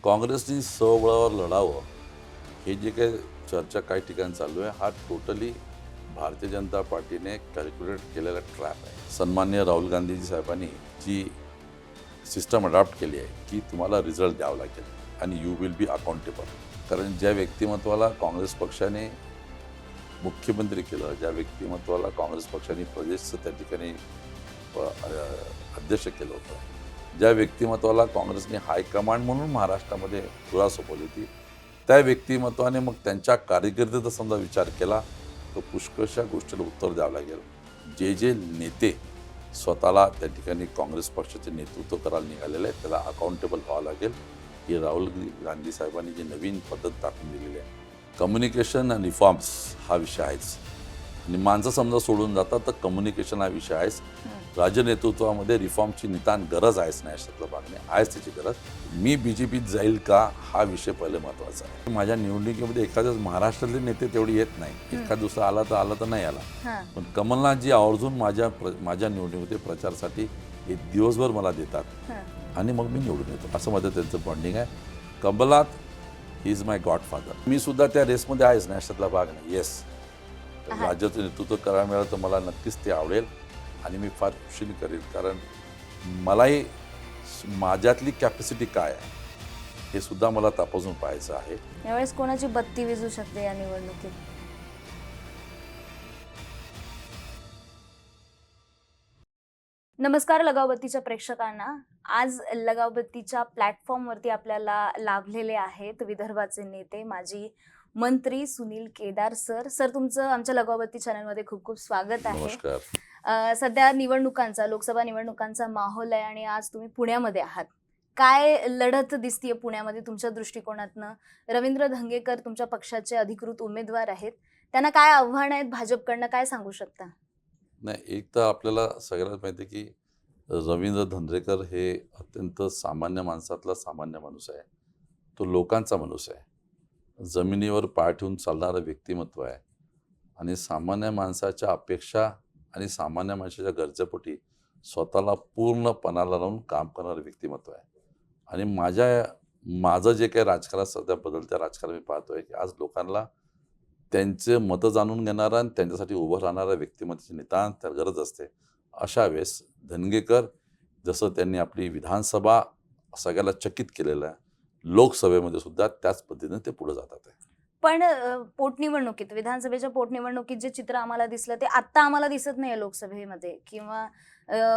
काँग्रेसनी स्वबळावर लढावं, हे जे काही चर्चा काही ठिकाणी चालू आहे, हा टोटली भारतीय जनता पार्टीने कॅल्क्युलेट केलेला ट्रॅप आहे. सन्माननीय राहुल गांधीजी साहेबांनी जी सिस्टम अडॉप्ट केली आहे, की तुम्हाला रिझल्ट द्यावा लागेल आणि यू विल बी अकाउंटेबल. कारण ज्या व्यक्तिमत्वाला काँग्रेस पक्षाने मुख्यमंत्री केलं, ज्या व्यक्तिमत्वाला काँग्रेस पक्षाने प्रदेशचं त्या ठिकाणी अध्यक्ष केलं होतं, ज्या व्यक्तिमत्वाला काँग्रेसने हायकमांड म्हणून महाराष्ट्रामध्ये धुरा सोपवली होती, त्या व्यक्तिमत्वाने मग त्यांच्या कारकिर्दीचा समजा विचार केला तर पुष्कळशा गोष्टीला उत्तर द्यावं लागेल. जे जे नेते स्वतःला त्या ठिकाणी काँग्रेस पक्षाचे नेतृत्व करायला निघालेले आहेत, त्याला अकाउंटेबल व्हावं लागेल. ही राहुल गांधी साहेबांनी जी नवीन पद्धत टाकून दिलेली आहे, कम्युनिकेशन आणि रिफॉर्म्स हा विषय आहेच. आणि माणसं समजा सोडून जातात तर कम्युनिकेशन हा विषय आहेच. राज्य नेतृत्वामध्ये रिफॉर्मची नितांत गरज आहेच नाही अशातला भाग नाही, आहेच त्याची गरज. मी BJPत जाईल का हा विषय पहिले महत्त्वाचा आहे. माझ्या निवडणुकीमध्ये एखाद्याच महाराष्ट्रातले नेते तेवढे येत नाही, एखाद दुसरा आला तर नाही आला. पण कमलनाथजी आवर्जून माझ्या निवडणुकीमध्ये प्रचारासाठी एक दिवसभर मला देतात आणि मग मी निवडून येतो. असं माझं त्यांचं बॉन्डिंग आहे. Kamal Nath he is my godfather. मी सुद्धा त्या रेसमध्ये आहेच नाही अशातला भाग नाही. येस, राज्याचं नेतृत्व करायला मिळालं तर मला नक्कीच ते आवडेल आणि मी फार खुशीने करेल. कारण मलाही माझ्यातली कॅपॅसिटी काय आहे हे सुद्धा मला तपासून पाहायचं आहे. यावेळेस कोणाची बत्ती विझू शकते या निवडणुकीत? नमस्कार लगावबत्तीच्या प्रेक्षकांना. आज लगावबत्तीच्या प्लॅटफॉर्मवरती आपल्याला लाभलेले आहेत विदर्भाचे नेते, माजी मंत्री सुनील केदार सर. सर, तुमचं आमच्या लगावबत्ती चॅनलमध्ये खूप खूप स्वागत आहे. नमस्कार. सध्या निवडणुकांचा, लोकसभा निवडणुकांचा माहोल आहे आणि आज तुम्ही पुण्यामध्ये आहात. काय लढत दिसतीये पुण्यामध्ये तुमच्या दृष्टिकोनातनं? रवींद्र धंगेकर तुमच्या पक्षाचे अधिकृत उमेदवार आहेत. त्यांना काय आव्हान आहेत भाजपकडनं, काय सांगू शकता? नाही, एक तर आपल्याला सगळ्यात माहिती आहे की रवींद्र धंगेकर हे अत्यंत सामान्य माणसातला सामान्य माणूस आहे. तो लोकांचा माणूस आहे. जमिनीवर पाय ठेवून चालणारं व्यक्तिमत्व आहे आणि सामान्य माणसाच्या अपेक्षा आणि सामान्य माणसाच्या गरजेपोटी स्वतःला पूर्ण पणाला लावून काम करणारं व्यक्तिमत्व आहे. आणि माझं जे काही राजकारण सध्या बदलत्या राजकारण मी पाहतोय की आज लोकांना त्यांचे मतं जाणून घेणारा आणि त्यांच्यासाठी उभं राहणाऱ्या व्यक्तिमत्वाची नितांत त्या गरज असते. अशा वेळेस धनगेकर जसं त्यांनी आपली विधानसभा सगळ्याला चकित केलेलं आहे, लोकसभेमध्ये सुद्धा त्याच पद्धतीने ते पुढे जातात आहे. पण पोटनिवडणुकीत, विधानसभेच्या पोटनिवडणुकीत जे चित्र आम्हाला दिसलं ते आत्ता आम्हाला दिसत नाहीये लोकसभेमध्ये, किंवा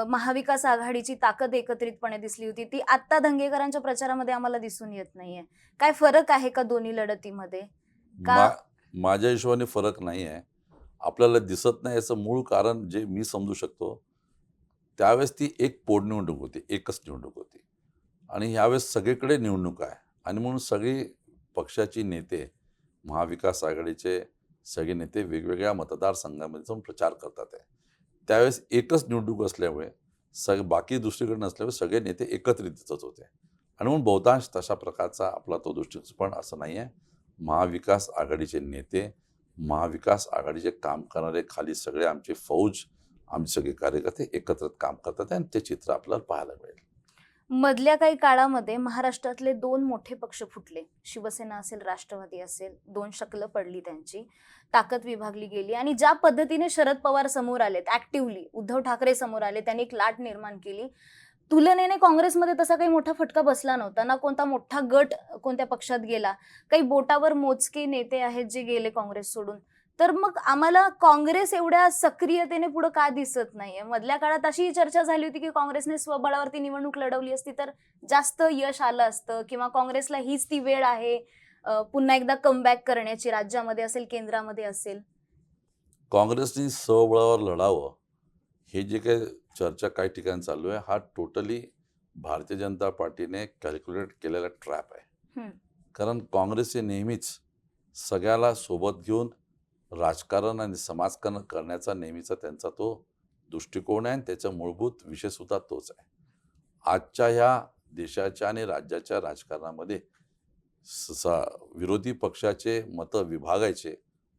महाविकास आघाडीची ताकद एकत्रितपणे दिसली होती ती आत्ता धंगेकरांच्या प्रचारामध्ये आम्हाला दिसून येत नाहीये. काय फरक आहे का दोन्ही लढतीमध्ये? मा का माझ्या हिशोबाने फरक नाही आहे. आपल्याला दिसत नाही याचं मूळ कारण जे मी समजू शकतो, त्यावेळेस ती एक पोटनिवडणूक होती, एकच निवडणूक होती. आणि ह्यावेळेस सगळीकडे निवडणूक आहे आणि म्हणून सगळी पक्षाची नेते, महाविकास आघाडीचे सगळे नेते वेगवेगळ्या मतदारसंघामध्ये जाऊन प्रचार करतात आहे. त्यावेळेस एकच निवडणूक असल्यामुळे बाकी दुसरीकडे नसल्यामुळे सगळे नेते एकत्रित दिसत होते आणि म्हणून बहुतांश तशा प्रकारचा आपला तो दृष्टिकोन. पण असं नाही आहे. महाविकास आघाडीचे नेते, महाविकास आघाडीचे काम करणारे खाली सगळे आमचे फौज, आमचे सगळे कार्यकर्ते एकत्रित काम करतात आणि ते चित्र आपल्याला पाहायला मिळेल. मधल्या काही काळामध्ये महाराष्ट्रातले दोन मोठे पक्ष फुटले. शिवसेना असेल, राष्ट्रवादी असेल, दोन शकलं पडली त्यांची, ताकद विभागली गेली आणि ज्या पद्धतीने शरद पवार समोर आलेत, ऍक्टिव्हली उद्धव ठाकरे समोर आले, त्यांनी एक लाट निर्माण केली. तुलनेने काँग्रेसमध्ये तसा काही मोठा फटका बसला नव्हता ना, कोणता मोठा गट कोणत्या पक्षात गेला. काही बोटावर मोजके नेते आहेत जे गेले काँग्रेस सोडून. तर मग आम्हाला काँग्रेस एवढ्या सक्रियतेने पुढे का दिसत नाहीये? मधल्या काळात अशी चर्चा झाली होती की काँग्रेसने स्वबळावरती निवडणूक लढवली असती तर जास्त यश आलं असतं, किंवा काँग्रेसला हीच ती वेळ आहे पुन्हा एकदा कमबॅक करण्याची, राज्यामध्ये असेल, केंद्रामध्ये असेल. काँग्रेसनी स्वबळावर लढावं, हे जे काही चर्चा काही ठिकाणी चालू आहे, हा टोटली भारतीय जनता पार्टीने कॅल्क्युलेट केलेला ट्रॅप आहे. हम्म. कारण काँग्रेस हे नेहमीच सगळ्याला सोबत घेऊन राजकारण आणि समाजकारण करण्याचा नेहमीचा त्यांचा तो दृष्टिकोन आहे आणि त्याचा मूलभूत विषय सुद्धा तोच आहे. आजच्या ह्या देशाच्या आणि राज्याच्या राजकारणामध्ये विरोधी पक्षाचे मतं विभागायचे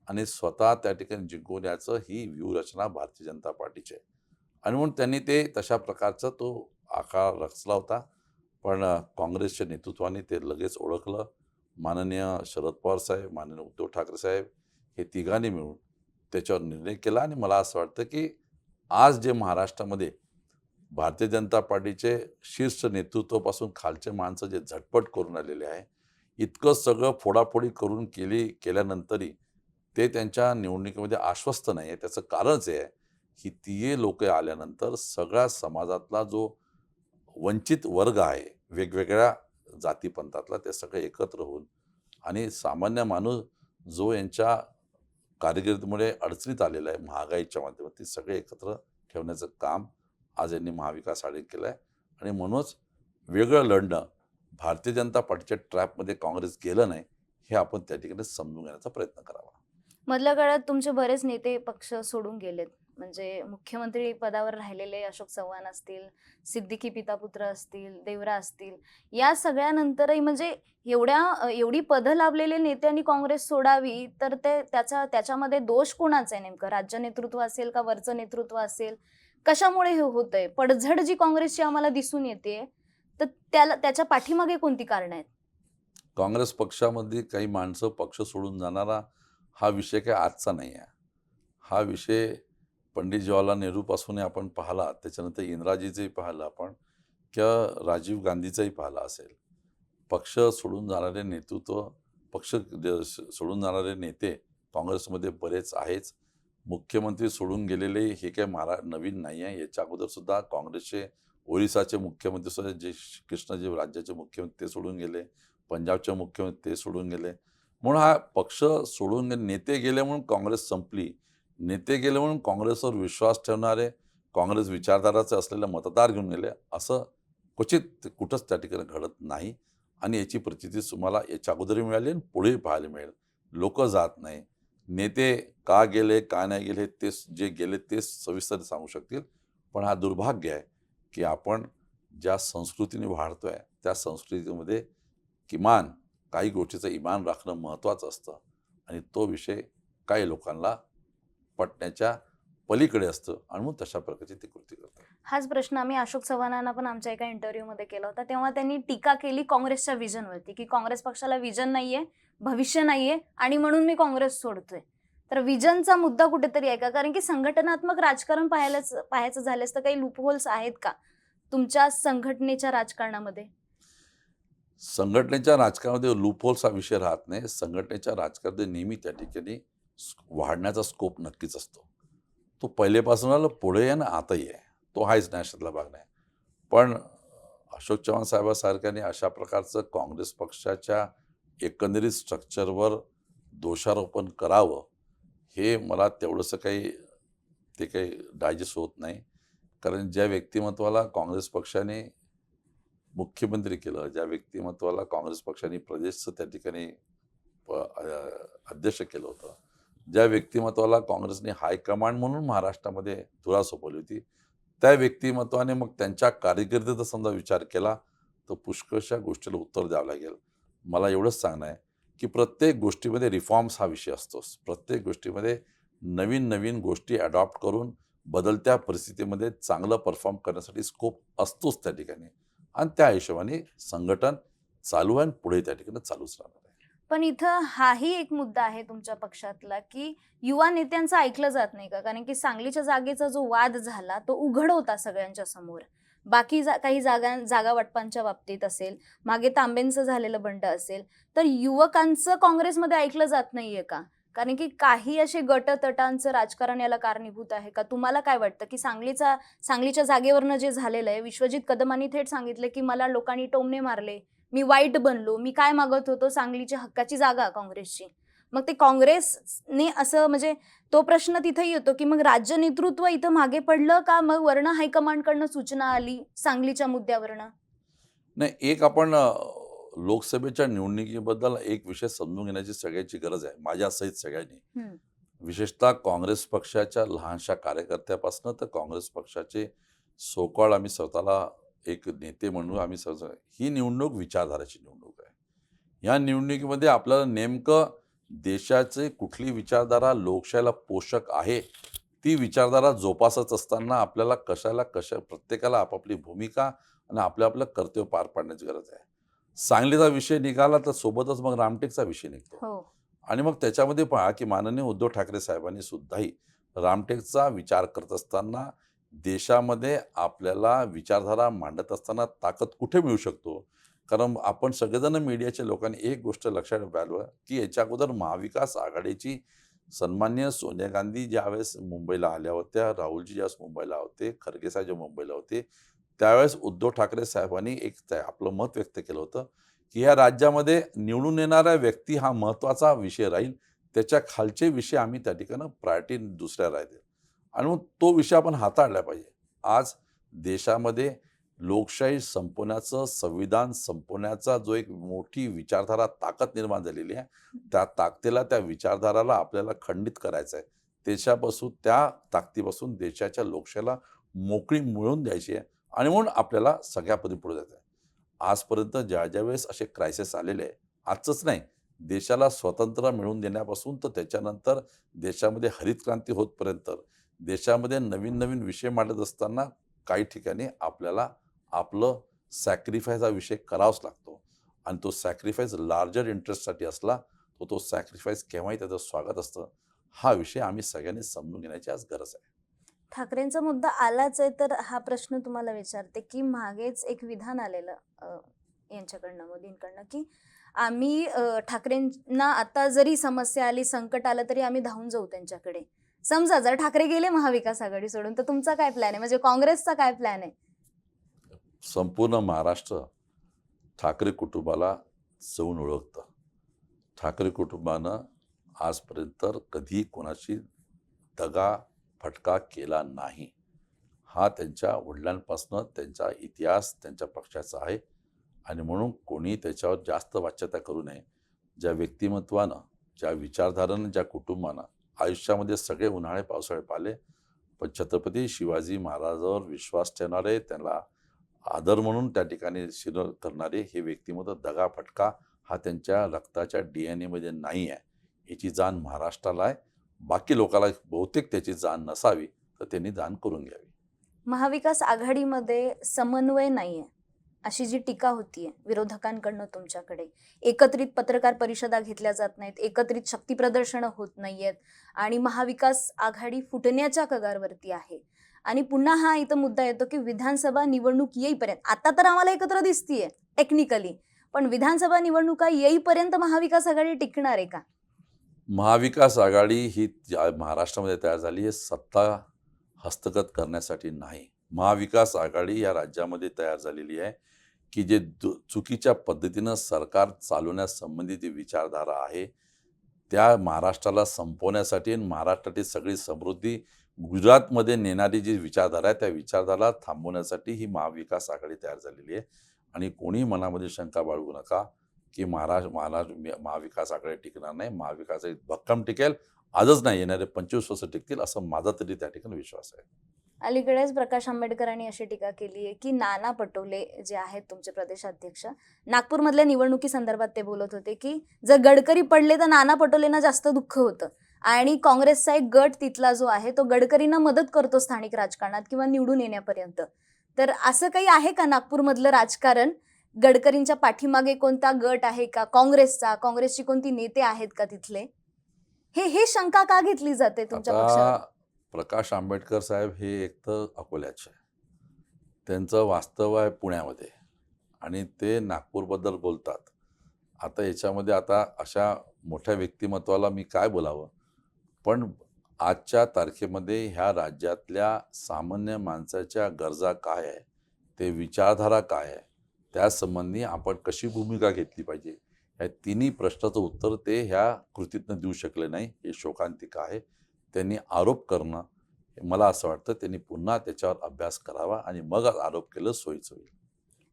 आणि स्वतः त्या ठिकाणी जिंकून याचं ही व्यूहरचना भारतीय जनता पार्टीची आहे. आणि म्हणून त्यांनी ते तशा प्रकारचा तो आकार रचला होता पण काँग्रेसच्या नेतृत्वाने ते लगेच ओळखलं. माननीय शरद पवार साहेब, माननीय उद्धव ठाकरे साहेब हे तिघांनी मिळून त्याच्यावर निर्णय केला आणि मला असं वाटतं की आज जे महाराष्ट्रामध्ये भारतीय जनता पार्टीचे शीर्ष नेतृत्वापासून खालचे माणसं जे झटपट करून आलेले आहे, इतकं सगळं फोडाफोडी करून केल्यानंतरही ते त्यांच्या निवडणुकीमध्ये आश्वस्त नाही आहे. त्याचं कारणच हे आहे की ती लोक आल्यानंतर सगळ्या समाजातला जो वंचित वर्ग आहे, वेगवेगळ्या जातीपंथातला, ते सगळे एकत्र होऊन आणि सामान्य माणूस जो यांच्या कारकिर्दीमुळे अडचणीत आलेला आहे, महागाईच्या माध्यमातून, ते सगळे एकत्र ठेवण्याचं काम आज यांनी महाविकास आघाडी केलं आहे. आणि म्हणूनच वेगळं लढणं, भारतीय जनता पार्टीच्या ट्रॅपमध्ये काँग्रेस गेलं नाही, हे आपण त्या ठिकाणी समजून घेण्याचा प्रयत्न करावा. मधल्या काळात तुमचे बरेच नेते पक्ष सोडून गेलेत. म्हणजे मुख्यमंत्री पदावर राहिलेले अशोक चव्हाण असतील, सिद्दीकी पितापुत्र असतील, देवरा असतील, या सगळ्यानंतरही म्हणजे एवढी पदं लाभलेले नेत्यांनी काँग्रेस सोडावी, तर त्याच्यामध्ये दोष कोणाचा आहे नेमकं? राज्य नेतृत्व असेल का वरचं नेतृत्व असेल? कशामुळे हे होतंय? पडझड जी काँग्रेसची आम्हाला दिसून येते, तर त्याच्या पाठीमागे कोणती कारणं आहेत? काँग्रेस पक्षामध्ये काही माणसं पक्ष सोडून जाणारा हा विषय काही आजचा नाही आहे. हा विषय पंडित जवाहरलाल नेहरूपासून आपण पाहिला, त्याच्यानंतर इंदिराजीचंही पाहिलं आपण, किंवा राजीव गांधीचंही पाहिलं असेल. पक्ष सोडून जाणारे सोडून जाणारे नेते काँग्रेसमध्ये बरेच आहेच. मुख्यमंत्री सोडून गेलेले हे काही नवीन नाही आहे. याच्या अगोदर सुद्धा काँग्रेसचे ओरिसाचे मुख्यमंत्री सुद्धा जे कृष्णजी राज्याचे मुख्यमंत्री ते सोडून गेले, पंजाबचे मुख्यमंत्री ते सोडून गेले. म्हणून हा पक्ष सोडून नेते गेले म्हणून काँग्रेस संपली, नेते गेले म्हणून काँग्रेसवर विश्वास ठेवणारे, काँग्रेस विचारधाराचे असलेले मतदार घेऊन गेले, असं क्वचित कुठंच त्या ठिकाणी घडत नाही. आणि याची प्रचिती तुम्हाला याच्या अगोदरही मिळाली आणि पुढेही पाहायला मिळेल. लोक जात नाही, नेते का गेले का नाही गेले ते जे गेले ते सविस्तर सांगू शकतील. पण हा दुर्भाग्य आहे की आपण ज्या संस्कृतीने वाढतोय त्या संस्कृतीमध्ये किमान काही गोष्टीचं इमान राखणं महत्त्वाचं असतं आणि तो विषय काही लोकांना पटण्याच्या पलीकडे असतं आणि मग तशा प्रकारची ती कृती करतात. हाच प्रश्न आम्ही अशोक चव्हाणांना पण आमच्या एका इंटरव्ह्यूमध्ये केला होता. तेव्हा त्यांनी टीका केली काँग्रेसच्या विजनवरती, की काँग्रेस पक्षाला विजन नाहीये, भविष्य नाहीये आणि म्हणून मी काँग्रेस सोडतोय. तर विजनचा मुद्दा कुठेतरी आहे का? कारण की संघटनात्मक राजकारण पाहायचं झाल्यास तर काही लूपहोल्स आहेत का तुमच्या संघटनेच्या राजकारणामध्ये? संघटनेच्या राजकारणामध्ये लूपहोल्स हा विषय राहत नाही. संघटनेच्या राजकारणामध्ये नेहमी त्या ठिकाणी वाढण्याचा स्कोप नक्कीच असतो. तो पहिलेपासून आला, पुढे आहे ना आताही आहे. तो आहेच नाही, अशातला भाग नाही. पण अशोक चव्हाण साहेबांसारख्याने अशा प्रकारचं काँग्रेस पक्षाच्या एकंदरीत स्ट्रक्चरवर दोषारोपण करावं, हे मला तेवढंसं काही डायजेस्ट होत नाही. कारण ज्या व्यक्तिमत्वाला काँग्रेस पक्षाने मुख्यमंत्री केलं, ज्या व्यक्तिमत्वाला काँग्रेस पक्षाने प्रदेशचं त्या ठिकाणी अध्यक्ष केलं होतं, ज्या व्यक्तिमत्वाला काँग्रेसने हायकमांड म्हणून महाराष्ट्रामध्ये धुरा सोपवली होती, त्या व्यक्तिमत्वाने मग त्यांच्या कारकिर्दीचा समजा विचार केला तर पुष्कळशा गोष्टीला उत्तर द्यावं लागेल. मला एवढंच सांगणं आहे की प्रत्येक गोष्टीमध्ये रिफॉर्म्स हा विषय असतोच. प्रत्येक गोष्टीमध्ये नवीन नवीन गोष्टी अडॉप्ट करून बदलत्या परिस्थितीमध्ये चांगलं परफॉर्म करण्यासाठी स्कोप असतोच त्या ठिकाणी. आणि त्या हिशोबाने संघटन चालू आहे आणि पुढे त्या ठिकाणी चालूच राहणार आहे. पण इथं हाही एक मुद्दा आहे तुमच्या पक्षातला, की युवा नेत्यांचं ऐकलं जात नाही का? कारण की सांगलीच्या जागेचा जो वाद झाला तो उघड होता सगळ्यांच्या समोर. बाकी काही जागा वाटपांच्या बाबतीत असेल, मागे तांबेंचं झालेलं बंड असेल, तर युवकांचं काँग्रेसमध्ये ऐकलं जात नाहीये का? कारण की काही असे गटतटांचं राजकारण याला कारणीभूत आहे का? तुम्हाला काय वाटतं की सांगलीच्या जागेवरनं जे झालेलं आहे, विश्वजित कदमांनी थेट सांगितलं की मला लोकांनी टोमणे मारले, मी वाईट बनलो, मी काय मागत होतो, सांगलीच्या हक्काची जागा काँग्रेसची. मग ते काँग्रेसने असं म्हणजे तो प्रश्न तिथेही येतो की मग राज्य नेतृत्व इथं मागे पडलं का मग वर्ण हायकमांडकडनं सूचना आली सांगलीच्या मुद्द्यावरनं? नाही, एक आपण लोकसभेच्या निवडणुकीबद्दल एक विषय समजून घेण्याची सगळ्याची गरज आहे, माझ्यासहित सगळ्यांनी. विशेषतः काँग्रेस पक्षाच्या लहानशा कार्यकर्त्यापासून तर काँग्रेस पक्षाचे सोकॉल्ड आम्ही स्वतःला एक नेते म्हणून आम्ही ही निवडणूक विचारधाराची निवडणूक आहे. या निवडणुकीमध्ये आपल्याला नेमकं देशाचे कुठली विचारधारा लोकशाहीला पोषक आहे, ती विचारधारा जोपासत असताना आपल्याला प्रत्येकाला आपापली भूमिका आणि आपलं आपलं कर्तव्य पार पाडण्याची गरज आहे. सांगलीचा विषय निघाला तर सोबतच मग रामटेकचा विषय निघतो. हो. आणि मग त्याच्यामध्ये पहा की माननीय उद्धव ठाकरे साहेबांनी सुद्धाही रामटेकचा विचार करत असताना देशामध्ये आपल्याला विचारधारा मांडत असताना ताकद कुठे मिळू शकतो. कारण आपण सगळेजण मीडियाच्या लोकांनी एक गोष्ट लक्षात घ्यावं की याच्या अगोदर महाविकास आघाडीची सन्मान्य सोनिया गांधी ज्यावेळेस मुंबईला आल्या होत्या, राहुलजी ज्यावेळेस मुंबईला होते, खरगे साहेब जे मुंबईला होते, त्यावेळेस उद्धव ठाकरे साहेबांनी एक आपलं मत व्यक्त केलं होतं की या राज्यामध्ये निवडून येणारा व्यक्ती हा महत्त्वाचा विषय राहील, त्याच्या खालचे विषय आम्ही त्या ठिकाणी प्रायोरिटी दुसऱ्या राहतील आणि मग तो विषय आपण हाताळला पाहिजे. आज देशामध्ये लोकशाही संपवण्याचं, संविधान संपवण्याचा जो एक मोठी विचारधारा ताकद निर्माण झालेली आहे, त्या ताकदीला, त्या विचारधाराला आपल्याला खंडित करायचं आहे. त्या ताकदीपासून देशाच्या लोकशाहीला मोकळी मिळवून द्यायची आहे आणि म्हणून आपल्याला सगळ्या पदी पुढे जायचं आहे. आजपर्यंत ज्या वेळेस असे क्रायसिस आलेले आहे, आजचंच नाही, देशाला स्वातंत्र्य मिळवून देण्यापासून तर त्याच्यानंतर देशामध्ये हरित क्रांती होतपर्यंत देशामध्ये नवीन नवीन विषय मांडत असताना काही ठिकाणी आपल्याला आपलं सॅक्रिफाईस हा विषय करावाच लागतो आणि तो सॅक्रिफाईस लार्जर इंटरेस्टसाठी असला तर तो सॅक्रिफाईस केव्हाही त्याचं स्वागत असतं. हा विषय आम्ही सगळ्यांनी समजून घेण्याची आज गरज आहे. ठाकरेंचा मुद्दा आलाच आहे तर हा प्रश्न तुम्हाला विचारते की मागेच एक विधान आलेलं यांच्याकडनं, मोदींकडनं, की आम्ही ठाकरेंना आता जरी समस्या आली, संकट आलं तरी आम्ही धावून जाऊ त्यांच्याकडे. समजा जर ठाकरे गेले महाविकास आघाडी सोडून तर तुमचा काय प्लॅन आहे, म्हणजे काँग्रेसचा काय प्लॅन आहे? संपूर्ण महाराष्ट्र ठाकरे कुटुंबाला जवळून ओळखतं. ठाकरे कुटुंबानं आजपर्यंत कधी कोणाची दगा फटका केला नाही. हा त्यांच्या वडिलांपासून त्यांचा इतिहास त्यांच्या पक्षाचा आहे आणि म्हणून कोणी त्याच्यावर जास्त वाच्यता करू नये. ज्या व्यक्तिमत्वानं, ज्या विचारधारानं, ज्या कुटुंबानं आयुष्यामध्ये सगळे उन्हाळे पावसाळे पाहिले, पण छत्रपती शिवाजी महाराजांवर विश्वास ठेवणारे, त्यांना आदर म्हणून त्या ठिकाणी शिर करणारे हे व्यक्तिमत्व, दगा फटका हा त्यांच्या रक्ताच्या DNA मध्ये नाही आहे. याची जाण महाराष्ट्राला आहे. बाकी लोकांना बहुतेक त्याची जाण नसावी, तर त्यांनी जाण करून घ्यावी. महाविकास आघाडीमध्ये समन्वय नाहीये अशी जी टीका होतीये विरोधकांकडनं तुमच्याकडे, एकत्रित पत्रकार परिषदा घेतल्या जात नाहीत, एकत्रित शक्ती प्रदर्शनं होत नाहीयेत आणि महाविकास आघाडी फुटण्याच्या कगारवरती आहे. आणि पुन्हा हा इथं मुद्दा येतो की विधानसभा निवडणूक येईपर्यंत, आता तर आम्हाला एकत्र दिसतीये टेक्निकली, पण विधानसभा निवडणुका येईपर्यंत महाविकास आघाडी टिकणार आहे का? महाविकास आघाडी ही महाराष्ट्रामध्ये तयार झाली आहे सत्ता हस्तगत करण्यासाठी नाही. महाविकास आघाडी या राज्यामध्ये तयार झालेली आहे की जे चुकीच्या पद्धतीनं सरकार चालवण्यासंबंधी जी विचारधारा आहे त्या महाराष्ट्राला संपवण्यासाठी आणि महाराष्ट्रातील सगळी समृद्धी गुजरातमध्ये नेणारी जी विचारधारा आहे त्या विचारधारा थांबवण्यासाठी ही महाविकास आघाडी तयार झालेली आहे. आणि कोणी मनामध्ये शंका बाळगू नका की महाविकास आघाडी टिकणार नाही. महाविकास आघाडी भक्कम टिकेल, आजच नाही, येणारे 25 वर्ष टिकतील, असं माझा तरी त्या ठिकाणी विश्वास आहे. अलीकडेच प्रकाश आंबेडकरांनी अशी टीका केली आहे की नाना पटोले जे आहेत तुमचे प्रदेशाध्यक्ष, नागपूरमधल्या निवडणुकी संदर्भात ते बोलत होते की जर गडकरी पडले तर नाना पटोलेंना जास्त दुःख होतं आणि काँग्रेसचा एक गट तिथला जो आहे तो गडकरींना मदत करतो स्थानिक राजकारणात किंवा निवडून येण्यापर्यंत. तर असं काही आहे का नागपूरमधलं राजकारण? गडकरींच्या पाठीमागे कोणता गट आहे का काँग्रेसचा? काँग्रेसची कोणती नेते आहेत का तिथले? हे शंका का घेतली जाते तुमच्या पक्षावर? आता प्रकाश आंबेडकर साहेब हे एक तर अकोल्याचे आहे, त्यांचं वास्तव आहे पुण्यामध्ये आणि ते नागपूरबद्दल बोलतात. आता याच्यामध्ये आता अशा मोठ्या व्यक्तिमत्वाला मी काय बोलावं, पण आजच्या तारखेमध्ये ह्या राज्यातल्या सामान्य माणसाच्या गरजा काय आहे, ते विचारधारा काय आहे, त्यासंबंधी आपण कशी भूमिका घेतली पाहिजे, या तिन्ही प्रश्नाचं उत्तर ते ह्या कृतीतनं देऊ शकले नाही. हे शोकांतिक आहे. त्यांनी आरोप करणं, मला असं वाटतं त्यांनी पुन्हा त्याच्यावर अभ्यास करावा आणि मग आरोप केलं सोयीचं होईल.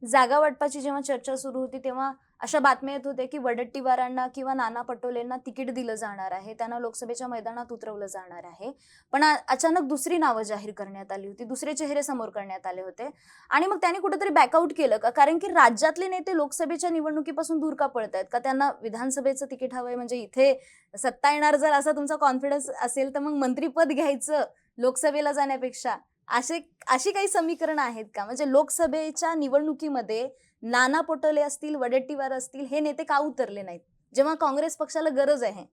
जागा वाटपाची जेव्हा चर्चा सुरू होती तेव्हा अशा बातम्या येत होत्या की वडट्टीवारांना किंवा नाना पटोलेंना तिकीट दिलं जाणार आहे, त्यांना लोकसभेच्या मैदानात उतरवलं जाणार आहे. पण अचानक दुसरी नावं जाहीर करण्यात आली होती, दुसरे चेहरे समोर करण्यात आले होते आणि मग त्यांनी कुठेतरी बॅकआउट केलं का? कारण की राज्यातले नेते लोकसभेच्या निवडणुकीपासून दूर का पडतायत का? त्यांना विधानसभेचं तिकीट हवंय, म्हणजे इथे सत्ता येणार जर असा तुमचा कॉन्फिडन्स असेल तर मग मंत्रीपद घ्यायचं लोकसभेला जाण्यापेक्षा, अशी काही समीकरणं आहेत का? म्हणजे लोकसभेच्या निवडणुकीमध्ये नाना पटोले असतील, वडेट्टीवार असतील, हे नेते का उतरले नाहीत? जेव्हा काँग्रेस पक्षाला गरज आहे.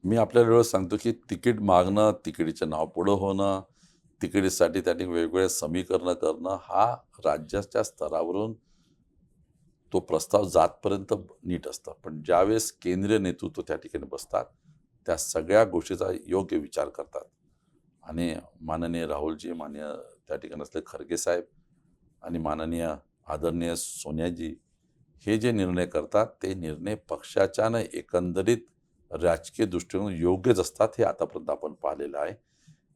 मी आपल्याला एवढं सांगतो की तिकीट मागणं, तिकिटीचं नाव पुढं होणं, तिकिटीसाठी त्यांनी वेगवेगळे समीकरणं करणं, हा राज्याच्या स्तरावरून तो प्रस्ताव जातपर्यंत नीट असतं. पण ज्यावेळेस केंद्रीय नेतृत्व त्या ठिकाणी बसतात, त्या सगळ्या गोष्टीचा योग्य विचार करतात. आणि माननीय राहुलजी, माननीय त्या ठिकाणी असले खरगे साहेब आणि माननीय आदरणीय सोनियाजी, हे जे निर्णय करतात, ते निर्णय पक्षाच्या न एकंदरीत राजकीय दृष्टीकोन योग्यच असतात. हे आतापर्यंत आपण पाहिलेलं आहे.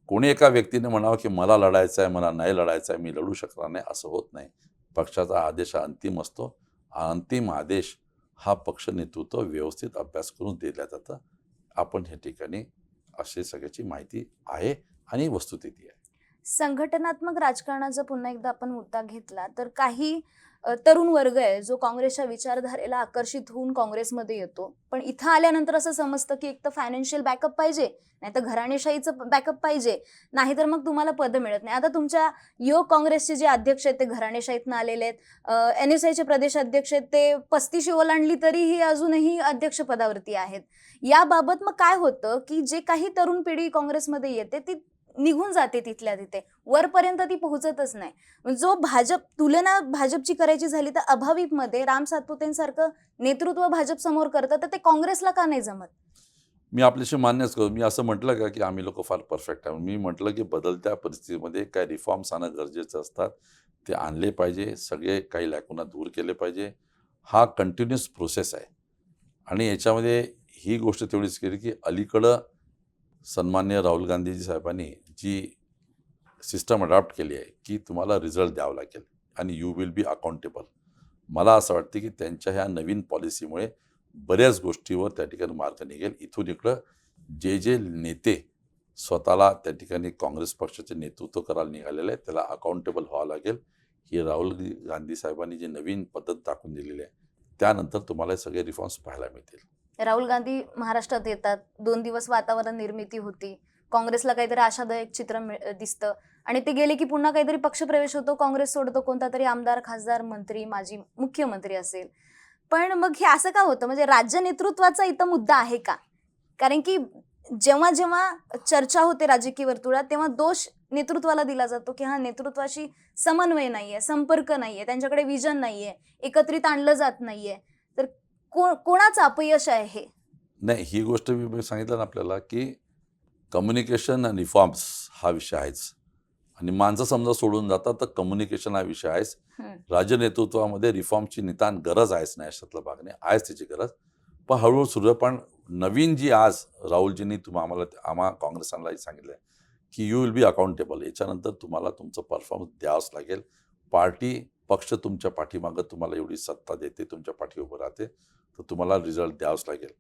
कोणी एका व्यक्तीने म्हणावं की मला लढायचं आहे, मला नाही लढायचं आहे, मी लढू शकणार नाही, असं होत नाही. पक्षाचा आदेश हा अंतिम असतो. हा अंतिम आदेश हा पक्ष नेतृत्व व्यवस्थित अभ्यास करून दिला जातं. आपण हे ठिकाणी अशी सगळ्याची माहिती आहे आणि वस्तुस्थिती आहे. संघटनात्मक राजकारणाचा पुन्हा एकदा आपण मुद्दा घेतला तर काही तरुण वर्ग आहे जो काँग्रेसच्या विचारधारेला आकर्षित होऊन काँग्रेसमध्ये येतो. पण इथं आल्यानंतर असं समजतं की एक तर फायनान्शियल बॅकअप पाहिजे, नाहीतर घराणेशाहीचं बॅकअप पाहिजे, नाहीतर मग तुम्हाला पद मिळत नाही. आता तुमच्या युवक काँग्रेसचे जे अध्यक्ष आहेत ते घराणेशाहीतनं आलेले आहेत. NSIचे प्रदेश अध्यक्ष आहेत ते 35 ओलांडली तरीही अजूनही अध्यक्षपदावरती आहेत. याबाबत मग काय होतं की जे काही तरुण पिढी काँग्रेसमध्ये येते ती निघून जाते तिथल्या तिथे, वरपर्यंत ती पोहोचतच नाही. जो तुलना भाजपची करायची झाली तर अभाविपमध्ये राम सातपुतेंसारखं नेतृत्व भाजप समोर करतं, तर ते काँग्रेसला का नाही जमत? मी आपल्याशी मान्यच करतो. मी असं म्हटलं का की आम्ही लोक फार परफेक्ट आहे. मी म्हटलं की बदलत्या परिस्थितीमध्ये काय रिफॉर्म्स आणणं गरजेचं असतात. ते आणले पाहिजे. सगळे काही लॅकुना दूर केले पाहिजे. हा कंटिन्युअस प्रोसेस आहे. आणि याच्यामध्ये ही गोष्ट तेवढीच केली की अलीकडं सन्माननीय राहुल गांधीजी साहेबांनी जी सिस्टम अडॉप्ट केली आहे की तुम्हाला रिझल्ट द्यावा लागेल आणि यू विल बी अकाउंटेबल. मला असं वाटतं की त्यांच्या ह्या नवीन पॉलिसीमुळे बऱ्याच गोष्टीवर त्या ठिकाणी मार्ग निघेल. इथून इकडं जे नेते स्वतःला त्या ठिकाणी काँग्रेस पक्षाचे नेतृत्व करायला निघालेले आहे त्याला अकाउंटेबल व्हावं लागेल. ही राहुल गांधी साहेबांनी जी नवीन पद्धत दाखवून दिलेली आहे त्यानंतर तुम्हाला हे सगळे रिफॉर्म्स पाहायला मिळतील. राहुल गांधी महाराष्ट्रात येतात, 2 दिवस वातावरण निर्मिती होती, काँग्रेसला काहीतरी आशादायक चित्र दिसतं आणि ते गेले की पुन्हा काहीतरी पक्षप्रवेश होतो, काँग्रेस सोडतो कोणता तरी आमदार, खासदार, मंत्री, माजी मुख्यमंत्री असेल. पण मग हे असं का होतं? म्हणजे राज्य नेतृत्वाचा इथं मुद्दा आहे का? कारण की जेव्हा जेव्हा चर्चा होते राजकीय वर्तुळात तेव्हा दोष नेतृत्वाला दिला जातो की हा नेतृत्वाशी समन्वय नाहीये, संपर्क नाहीये, त्यांच्याकडे विजन नाहीये, एकत्रित आणलं जात नाहीये. तर कोणाचं अपयश आहे हे? नाही, ही गोष्ट मी सांगितलं ना आपल्याला की कम्युनिकेशन आणि रिफॉर्म्स हा विषय आहेच. आणि माणसं समजा सोडून जातात तर कम्युनिकेशन हा विषय आहेच. राज्य नेतृत्वामध्ये रिफॉर्मची नितांत गरज आहेच नाही अशातला भाग नाही, आहेच त्याची गरज. पण हळूहळू सुरू. पण नवीन जी आज राहुलजींनी आम्हा काँग्रेसांनाही सांगितलं की यू विल बी अकाउंटेबल. याच्यानंतर तुम्हाला तुमचं परफॉर्मन्स द्यावंच लागेल. पार्टी पक्ष तुमच्या पाठीमागं तुम्हाला एवढी सत्ता देते, तुमच्या पाठी उभं राहते, तर तुम्हाला रिझल्ट द्यावंच लागेल.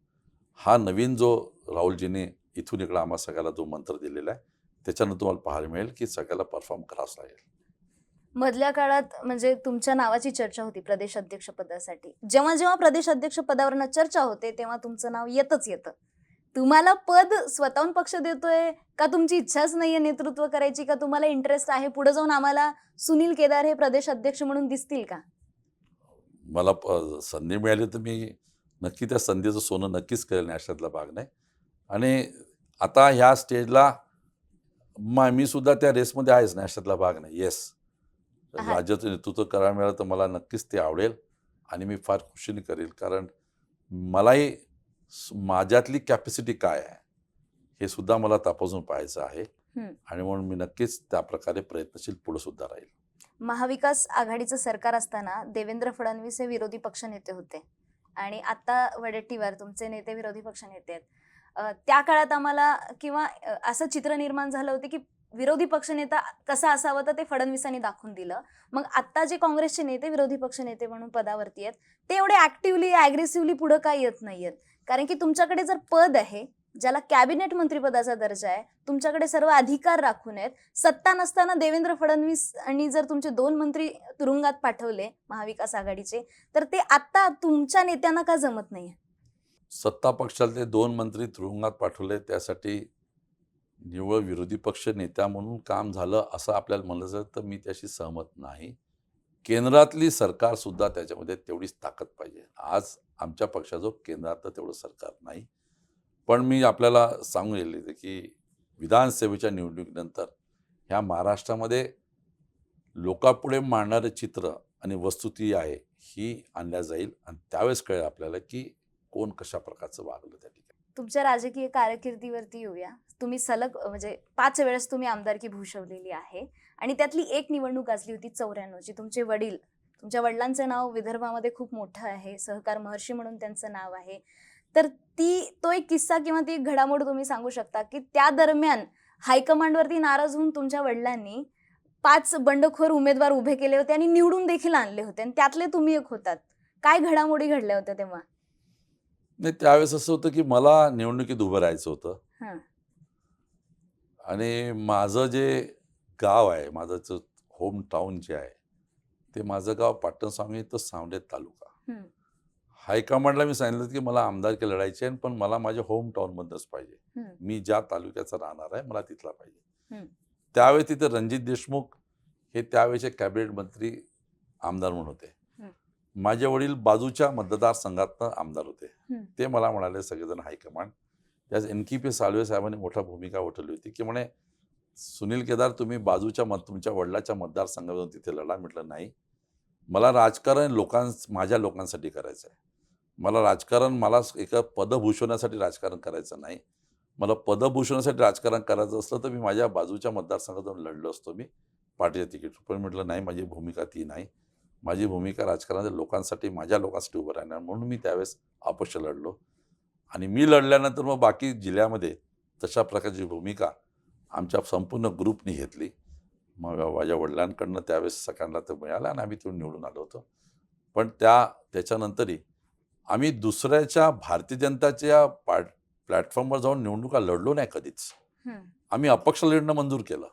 हा नवीन जो राहुलजींनी इथून इकडं आम्हा सगळ्याला जो मंत्र दिलेला आहे त्याच्यानं तुम्हाला पाहायला मिळेल की सगळ्याला परफॉर्म करावंच लागेल. मधल्या काळात म्हणजे तुमच्या नावाची चर्चा होती प्रदेश अध्यक्ष पदासाठी. जेव्हा जेव्हा प्रदेश अध्यक्ष पदावरनं चर्चा होते तेव्हा तुमचं नाव येतच येतं. तुम्हाला पद स्वतःहून पक्ष देतोय का तुमची इच्छाच नाहीये नेतृत्व करायची, का तुम्हाला इंटरेस्ट आहे पुढे जाऊन आम्हाला सुनील केदार हे प्रदेश अध्यक्ष म्हणून दिसतील का? मला संधी मिळाली तर मी नक्की त्या संधीचं सोनं नक्कीच करेल, अशातला भाग नाही. आणि आता ह्या स्टेजला मी सुद्धा त्या रेसमध्ये आहेच, अशातला भाग नाही. येस, आहात. राज्याचं नेतृत्व करायला मिळालं तर मला नक्कीच ते आवडेल आणि मी फार खुशीने करेल. कारण मलाही माझ्यातली कॅपॅसिटी काय आहे हे सुद्धा मला तपासून पाहायचं आहे. आणि म्हणून मी नक्कीच त्या प्रकारे प्रयत्नशील पुढे सुद्धा राहील. महाविकास आघाडीचं सरकार असताना देवेंद्र फडणवीस हे विरोधी पक्षनेते होते आणि आता वडेट्टीवार तुमचे नेते विरोधी पक्षनेते आहेत. त्या काळात आम्हाला किंवा असं चित्र निर्माण झालं होतं की विरोधी पक्षनेता कसा असावा तर ते फडणवीसांनी दाखवून दिलं. मग आता जे काँग्रेसचे नेते विरोधी पक्षनेते म्हणून पदावरती आहेत ते एवढे ऍक्टिव्हली ॲग्रेसिव्हली पुढे का येत नाहीयेत? कारण की तुमच्याकडे जर पद आहे ज्याला कॅबिनेट मंत्रिपदाचा दर्जा आहे, तुमच्याकडे सर्व अधिकार राखून आहेत, सत्ता नसताना देवेंद्र फडणवीस आणि जर तुमचे 2 मंत्री तुरुंगात पाठवले महाविकास आघाडीचे, तर ते आता तुमच्या नेत्यांना का जमत नाहीये? सत्ता पक्षातले 2 मंत्री तुरुंगात पाठवले त्यासाठी निव्वळ विरोधी पक्ष नेत्या म्हणून काम झालं असं आपल्याला म्हणलं जातं तर मी त्याशी सहमत नाही. केंद्रातली सरकार सुद्धा त्याच्यामध्ये तेवढीच ताकद पाहिजे. आज आमच्या पक्षाचं केंद्रातलं तेवढं सरकार नाही. पण मी आपल्याला सांगून गेले की विधानसभेच्या निवडणुकीनंतर ह्या महाराष्ट्रामध्ये लोकांपुढे मांडणारं चित्र आणि वस्तुस्थिती आहे ही आणल्या जाईल आणि त्यावेळेस कळेल आपल्याला की कोण कशा प्रकारचं वागलं त्या ठिकाणी. तुमच्या राजकीय कारकिर्दीवरती येऊया. तुम्ही सलग म्हणजे 5 वेळेस तुम्ही आमदारकी भूषवलेली आहे आणि त्यातली एक निवडणूक गाजली होती 94ची. तुमचे वडील, तुमच्या वडिलांचं नाव विदर्भामध्ये खूप मोठं आहे, सहकार महर्षी म्हणून त्यांचं नाव आहे. तर तो एक किस्सा किंवा ती एक घडामोड तुम्ही सांगू शकता की त्या दरम्यान हायकमांडवरती नाराज होऊन तुमच्या वडिलांनी 5 बंडखोर उमेदवार उभे केले होते आणि निवडून देखील आणले होते आणि त्यातले तुम्ही एक होतात. काय घडामोडी घडल्या होत्या तेव्हा? नाही त्यावेळेस असं होतं की मला निवडणुकीत उभं राहायचं होतं हां. आणि माझं जे गाव आहे, माझं जो होम टाऊन जे आहे, ते माझं गाव पाटणस्वामी तर सांवडेर तालुका. हं. हायकमांडला मी सांगितलं की मला आमदारकी लढायची आहे, पण मला माझ्या होम टाऊनमधनंच पाहिजे. हं. मी ज्या तालुक्याचा राहणार आहे, मला तिथला पाहिजे. हं. त्यावेळी तिथे रणजित देशमुख हे त्यावेळेचे कॅबिनेट मंत्री आमदार म्हणून होते. हं. माझे वडील बाजूच्या मतदारसंघातनं आमदार होते. हं. ते मला म्हणाले सगळेजण हायकमांड, त्याच NKP साळवे साहेबांनी मोठा भूमिका वठवली होती की म्हणे सुनील केदार तुम्ही बाजूच्या तुमच्या वडिलाच्या मतदारसंघातून तिथे लढा. म्हटलं नाही, मला राजकारण माझ्या लोकांसाठी करायचं आहे. मला एका पदभूषणासाठी राजकारण करायचं नाही. मला पदभूषणासाठी राजकारण करायचं असलं तर मी माझ्या बाजूच्या मतदारसंघातून लढलो असतो मी पार्टीच्या तिकीट. पण म्हटलं नाही, माझी भूमिका ती नाही. माझी भूमिका राजकारणाच्या लोकांसाठी, माझ्या लोकांसाठी उभं राहणार, म्हणून मी त्यावेळेस अपक्ष लढलो. आणि मी लढल्यानंतर मग बाकी जिल्ह्यामध्ये तशा प्रकारची भूमिका आमच्या संपूर्ण ग्रुपनी घेतली. मग माझ्या वडिलांकडनं त्यावेळेस सगळ्यांना ते मिळालं आणि आम्ही तिथून निवडून आलो होतो. पण त्याच्यानंतरही आम्ही दुसऱ्याच्या भारतीय जनताच्या प्लॅटफॉर्मवर जाऊन निवडणुका लढलो नाही कधीच. हं. आम्ही अपक्ष लढणं मंजूर केलं.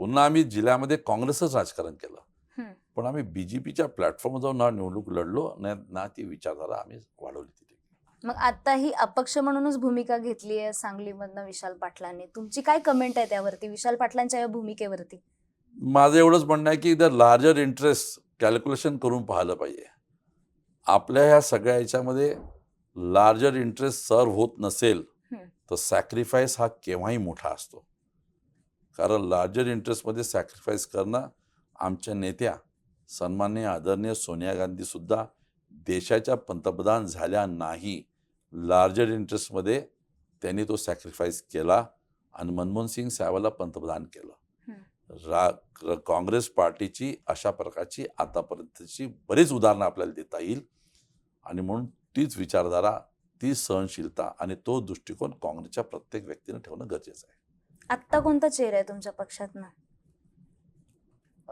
पुन्हा आम्ही जिल्ह्यामध्ये काँग्रेसच राजकारण केलं. हं. पण आम्ही BJPच्या प्लॅटफॉर्मवर जाऊन ना निवडणूक लढलो ना ती विचारधारा आम्ही वाढवली तिथे. मग आताही अपक्ष म्हणूनच भूमिका घेतली आहे सांगलीमधनं विशाल पाटलांनी. तुमची काय कमेंट आहे त्यावरती, विशाल पाटलांच्या या भूमिकेवरती? माझं एवढंच म्हणणं आहे की द लार्जर इंटरेस्ट कॅल्क्युलेशन करून पाहिलं पाहिजे. आपल्या ह्या सगळ्या ह्याच्यामध्ये लार्जर इंटरेस्ट सर्व होत नसेल हं. तर सॅक्रिफाईस हा केव्हाही मोठा असतो. कारण लार्जर इंटरेस्टमध्ये सॅक्रिफाईस करणं आमच्या नेत्या सन्माननीय आदरणीय सोनिया गांधी सुद्धा देशाच्या पंतप्रधान झाल्या नाही. लार्जर इंटरेस्टमध्ये त्यांनी तो सॅक्रिफाईस केला आणि मनमोहन सिंग साहेबाला पंतप्रधान केलं. काँग्रेस पार्टीची अशा प्रकारची आतापर्यंतची बरीच उदाहरणं आपल्याला देता येईल आणि म्हणून तीच विचारधारा, ती सहनशीलता आणि तो दृष्टिकोन काँग्रेसच्या प्रत्येक व्यक्तीने ठेवणं गरजेचं आहे. आत्ता कोणता चेहरा आहे तुमच्या पक्षातनं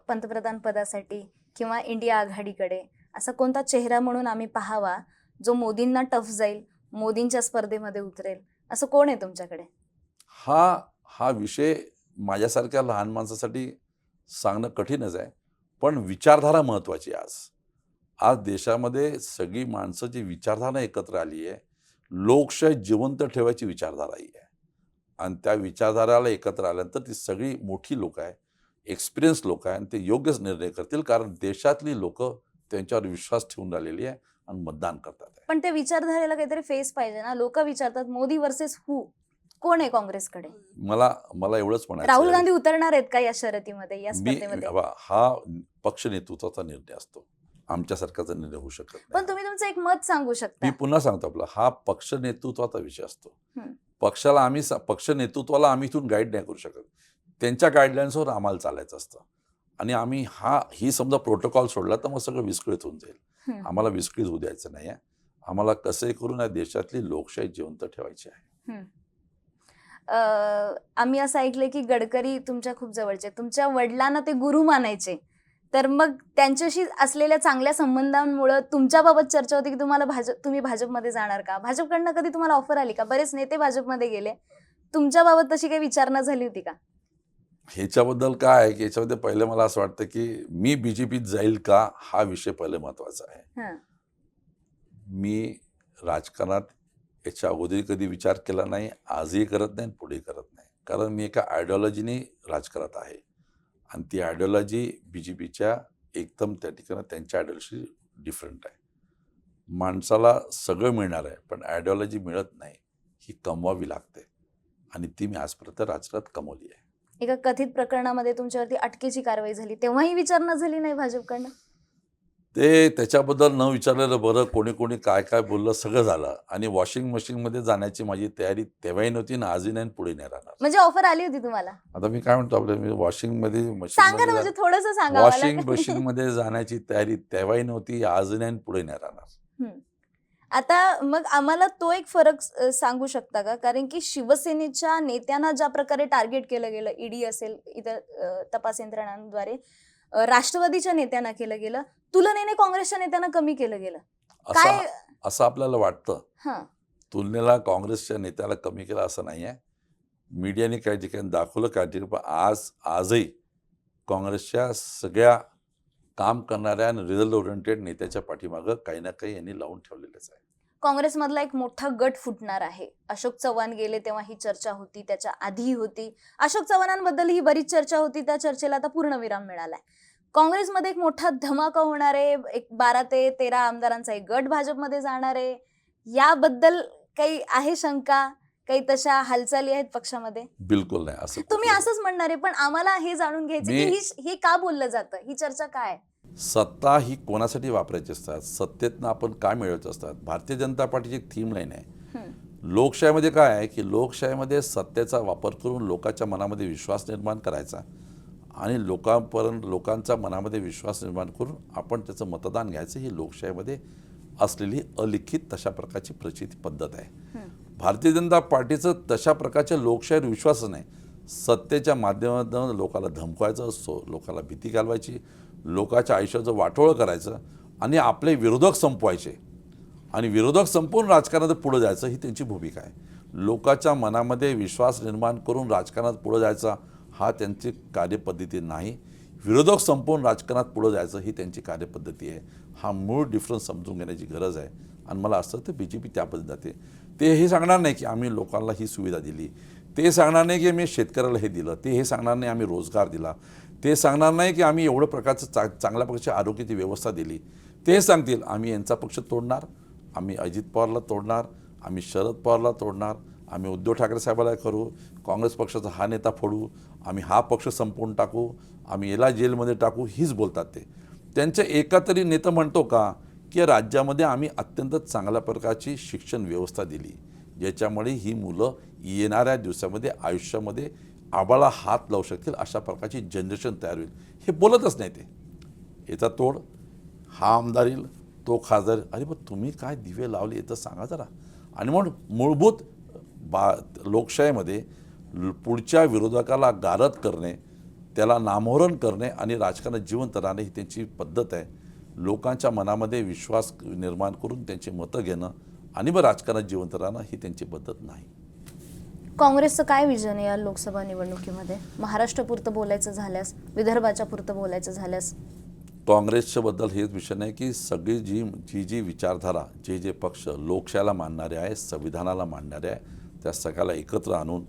पंतप्रधान पदासाठी किंवा इंडिया आघाडीकडे? असा कोणता चेहरा म्हणून आम्ही पाहावा जो मोदींना टफ जाईल, मोदींच्या स्पर्धेमध्ये उतरेल? असं कोण आहे तुमच्याकडे? हा विषय माझ्यासारख्या लहान माणसासाठी सांगणं कठीणच आहे, पण विचारधारा महत्त्वाची आहे. आज देशामध्ये सगळी माणसं जी विचारधारा एकत्र आली आहे, लोकशाही जिवंत ठेवायची विचारधारा ही आहे आणि त्या विचारधाराला एकत्र आल्यानंतर ती सगळी मोठी लोक आहे, एक्सपिरियन्स लोक आहे आणि ते योग्यच निर्णय करतील. कारण देशातली लोक त्यांच्यावर विश्वास ठेवून राहिलेली आहे आणि मतदान करतात आहे. पण त्या विचारधारेला काहीतरी फेस पाहिजे ना. लोक विचारतात मोदी वर्सेस हू, कोण आहे काँग्रेसकडे? मला एवढंच म्हणायचं राहुल आहे, गांधी उतरणार आहेत का या शर्यतीमध्ये, या स्पर्धेमध्ये? हा पक्ष नेतृत्वाचा निर्णय असतो, आमच्यासारखाचा निर्णय होऊ शकत पण नाही. तुम्ही तुमचं एक मत सांगू शकता. मी पुन्हा सांगतो, आपला हा पक्ष नेतृत्वाचा विषय असतो. हं. पक्ष नेतृत्वाला आम्ही इथून गाईड नाही करू शकत. त्यांच्या गाईडलाईन्सवर आम्हाला चालायचं असतं आणि आम्ही ही समजा प्रोटोकॉल सोडला तर मग सगळं विस्कळीत होऊन जाईल. हं. आम्हाला विस्कळीत होऊ द्यायचं नाही आहे. आम्हाला कसंही करून या देशातली लोकशाही जिवंत ठेवायची आहे. हं. आम्ही असं ऐकलंय की गडकरी तुमच्या खूप जवळचे, तुमच्या वडिलांना ते गुरु मानायचे. तर मग त्यांच्याशी असलेल्या चांगल्या संबंधांमुळे तुमच्याबाबत चर्चा होती की तुम्ही भाजपमध्ये जाणार का? भाजपकडनं कधी तुम्हाला ऑफर आली का? बरेच नेते भाजपमध्ये गेले, तुमच्याबाबत तशी काही विचारणा झाली होती का? ह्याच्याबद्दल काय आहे की याच्यामध्ये पहिले मला असं वाटतं की मी BJPत जाईल का हा विषय पहिले महत्त्वाचा आहे. हं. मी राजकारणात याच्या अगोदर कधी विचार केला नाही, आजही करत नाही, पुढे करत नाही. कारण मी एका आयडिओलॉजीने राजकारणात आहे आणि ती आयडिओलॉजी BJPच्या एकदम त्या ठिकाणी त्यांच्या आयडिओलॉजी डिफरंट आहे. माणसाला सगळं मिळणार आहे, पण आयडिओलॉजी मिळत नाही, ही कमवावी लागते आणि ती मी आजपर्यंत राजकारणात कमवली आहे. एका कथित प्रकरणामध्ये तुमच्यावरती अटकेची कारवाई झाली, तेव्हाही विचारणा झाली नाही भाजपकडनं? ते त्याच्याबद्दल न विचारलेलं बरं. कोणी कोणी काय काय बोललं सगळं झालं आणि वॉशिंग मशीनमध्ये जाण्याची माझी तयारी तेव्हाही नव्हती ना आजही नाही आणि पुढे नाही राहणार. म्हणजे ऑफर आली होती तुम्हाला? आता मी काय म्हणतो आपल्या मी वॉशिंगमध्ये सांगा ना, म्हणजे थोडंसं सांगा वॉशिंग मला. मशीनमध्ये जाण्याची तयारी तेव्हाही नव्हती, आजही नाही आणि पुढे नाही राहणार. आता मग आम्हाला तो एक फरक सांगू शकता का? कारण की शिवसेनेच्या नेत्यांना ज्या प्रकारे टार्गेट केलं गेलं, ईडी असेल, इतर तपास यंत्रणांद्वारे राष्ट्रवादीच्या नेत्यांना केलं गेलं, तुलनेने काँग्रेसच्या नेत्यांना कमी केलं गेलं. काय असं आपल्याला वाटतं. हां, तुलनेला काँग्रेसच्या नेत्याला कमी केलं असं नाही आहे. मीडियाने काही ठिकाणी दाखवलं काही ठिकाणी, पण आजही काँग्रेसच्या सगळ्या काम करणाऱ्या आणि रिझल्ट ओरिएंटेड नेत्याच्या पाठीमागं काही ना काही यांनी लावून ठेवलेलंच आहे. काँग्रेसमधला एक मोठा गट फुटणार आहे. अशोक चव्हाण गेले तेव्हा ही चर्चा होती, त्याच्या आधी होती. अशोक चव्हाणांबद्दल ही बरीच चर्चा होती, त्या चर्चेला आता पूर्णविराम मिळालाय. काँग्रेसमध्ये एक मोठा धमाका होणार आहे, एक 12 ते 13 आमदारांचा एक गट भाजपमध्ये जाणार आहे. याबद्दल काही आहे शंका? काही तशा हालचाली आहेत पक्षामध्ये? बिलकुल नाही. असं तुम्ही कुठलं- असंच म्हणणार आहे, पण आम्हाला हे जाणून घ्यायचं की हे का बोललं जातं, ही चर्चा काय? सत्ता ही कोणासाठी वापरायची असतात, सत्तेतनं आपण काय मिळवायचं असतात. भारतीय जनता पार्टीची एक थीम लाईन आहे. लोकशाहीमध्ये काय आहे की लोकशाहीमध्ये सत्तेचा वापर करून लोकांच्या मनामध्ये विश्वास निर्माण करायचा आणि लोकांचा मनामध्ये विश्वास निर्माण करून आपण त्याचं मतदान घ्यायचं, ही लोकशाहीमध्ये असलेली अलिखित तशा प्रकारची प्रचिती पद्धत आहे. भारतीय जनता पार्टीचं तशा प्रकारच्या लोकशाहीवर विश्वासच नाही. सत्तेच्या माध्यमातून लोकांना धमकवायचं, लोकांना भीती घालवायची, लोकांच्या आयुष्याचं वाटोळं करायचं आणि आपले विरोधक संपवायचे आणि विरोधक संपवून राजकारणात पुढे जायचं, ही त्यांची भूमिका आहे. लोकांच्या मनामध्ये विश्वास निर्माण करून राजकारणात पुढे जायचा हा त्यांची कार्यपद्धती नाही. विरोधक संपवून राजकारणात पुढे जायचं ही त्यांची कार्यपद्धती आहे. हा मूळ डिफरन्स समजून घेण्याची गरज आहे आणि मला असं तर BJP त्या पद्धतीने जाते. ते हे सांगणार नाही की आम्ही लोकांना ही सुविधा दिली, ते सांगणार नाही की आम्ही शेतकऱ्याला हे दिलं, ते हे सांगणार नाही आम्ही रोजगार दिला, ते सांगणार नाही की आम्ही एवढं प्रकारचं चांगल्या प्रकारची आरोग्याची व्यवस्था दिली. ते सांगतील आम्ही यांचा पक्ष तोडणार, आम्ही अजित पवारला तोडणार, आम्ही शरद पवारला तोडणार, आम्ही उद्धव ठाकरे साहेबाला करू, काँग्रेस पक्षाचा हा नेता फोडू, आम्ही हा पक्ष संपवून टाकू, आम्ही याला जेलमध्ये टाकू, हीच बोलतात ते. त्यांच्या एका तरी नेता म्हणतो का की राज्यामध्ये आम्ही अत्यंत चांगल्या प्रकारची शिक्षण व्यवस्था दिली, ज्याच्यामुळे ही मुलं येणाऱ्या दिवसामध्ये आयुष्यामध्ये आबाला हात लावू शकतील, अशा प्रकारची जनरेशन तयार होईल, हे बोलतच नाही ते. याचा तोड हा आमदार येईल, तो खासदार येईल. अरे पण तुम्ही काय दिवे लावले याचं सांगा जरा. आणि म्हणून मूलभूत लोकशाहीमध्ये पुढच्या विरोधकाला गारद करणे, त्याला नामोहरण करणे आणि राजकारणात जिवंत राहणे ही त्यांची पद्धत आहे. लोकांच्या मनामध्ये विश्वास निर्माण करून त्यांची मतं घेणं आणि मग राजकारणात जिवंत राहणं ही त्यांची पद्धत नाही. काँग्रेसचं काय विजन आहे या लोकसभा निवडणुकीमध्ये? महाराष्ट्रापुरतं बोलायचं झाल्यास, विदर्भाच्या पुरतं बोलायचं झाल्यास? काँग्रेसच्या बद्दल हेच विषय नाही की सगळी जी विचारधारा, जे पक्ष लोकशाहीला मानणारे आहे, संविधानाला मानणारे आहे, त्या सगळ्याला एकत्र आणून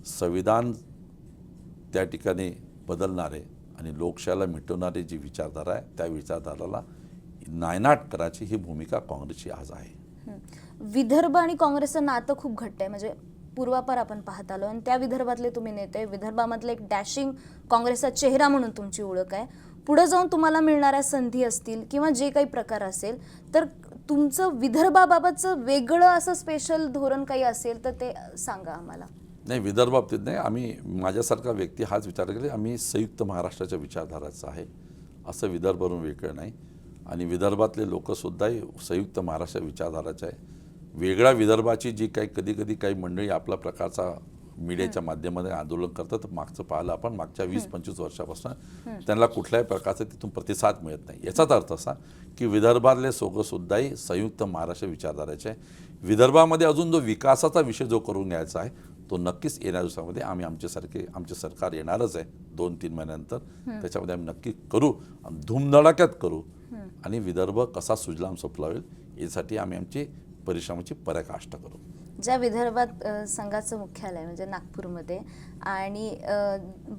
संविधान त्या ठिकाणी बदलणारे आणि लोकशाहीला मिटवणारी जी विचारधारा आहे, त्या विचारधाराला नायनाट करायची ही भूमिका काँग्रेसची आज आहे. विदर्भ आणि काँग्रेसचं नातं खूप घट्ट आहे, म्हणजे पूर्वापार आपण पाहत आलो आणि त्या विदर्भातले तुम्ही नेते, विदर्भामधले एक डॅशिंग काँग्रेसचा चेहरा म्हणून तुमची ओळख आहे. पुढे जाऊन तुम्हाला मिळणाऱ्या संधी असतील किंवा जे काही प्रकार असेल, तर तुमचं विदर्भाबाबतचं वेगळं असं स्पेशल धोरण काही असेल तर ते सांगा आम्हाला. नाही, विदर्भाबाबतीत नाही. आम्ही माझ्यासारखा व्यक्ती हाच विचार केला, आम्ही संयुक्त महाराष्ट्राच्या विचारधाराचं आहे, असं विदर्भावरून वेगळं नाही. आणि विदर्भातले लोकंसुद्धाही संयुक्त महाराष्ट्र विचारधाराचे आहे. वेगळ्या विदर्भाची जी कधी काही मंडळी आपल्या प्रकारचा मीडियाच्या माध्यमाने आंदोलन करतात, तर मागचं पाहिलं आपण मागच्या 20-25 वर्षापासून त्यांना कुठल्याही प्रकारचा तिथून प्रतिसाद मिळत नाही. याचाच अर्थ असा की विदर्भातले लोकंसुद्धाही संयुक्त महाराष्ट्र विचारधाराचे आहे. विदर्भामध्ये अजून जो विकासाचा विषय जो करून घ्यायचा आहे तो नक्कीच येणाऱ्या दिवसामध्ये आमचे सरकार येणारच आहे 2-3 महिन्यानंतर. त्याच्यामध्ये आम्ही नक्की करू, धूमधडाक्यात करू आणि विदर्भ कसा सुजलाम सुफला होईल यासाठी आम्ही आमची परिश्रमाची पराकाष्ठा करू. ज्या विदर्भात संघाचं मुख्यालय म्हणजे नागपूरमध्ये आणि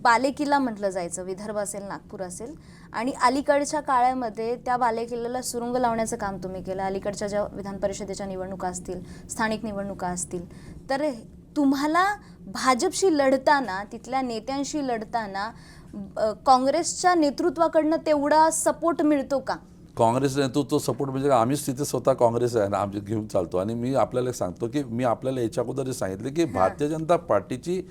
बालेकिल्ला म्हटलं जायचं, विदर्भ असेल नागपूर असेल, आणि अलीकडच्या काळामध्ये त्या बालेकिल्ल्याला सुरुंग लावण्याचं काम तुम्ही केलं. अलीकडच्या ज्या विधान परिषदेच्या निवडणुका असतील, स्थानिक निवडणुका असतील, तर तुम्हाला भाजपशी लढताना, तिथल्या नेत्यांशी लढताना काँग्रेसच्या नेतृत्वाकडनं तेवढा सपोर्ट मिळतो का? काँग्रेस नेतृत्व सपोर्ट म्हणजे आम्हीच तिथे स्वतः काँग्रेस आहे ना, आमचे घेऊन चालतो. आणि मी आपल्याला सांगतो की मी आपल्याला याच्या अगोदर सांगितलं की भारतीय जनता पार्टीची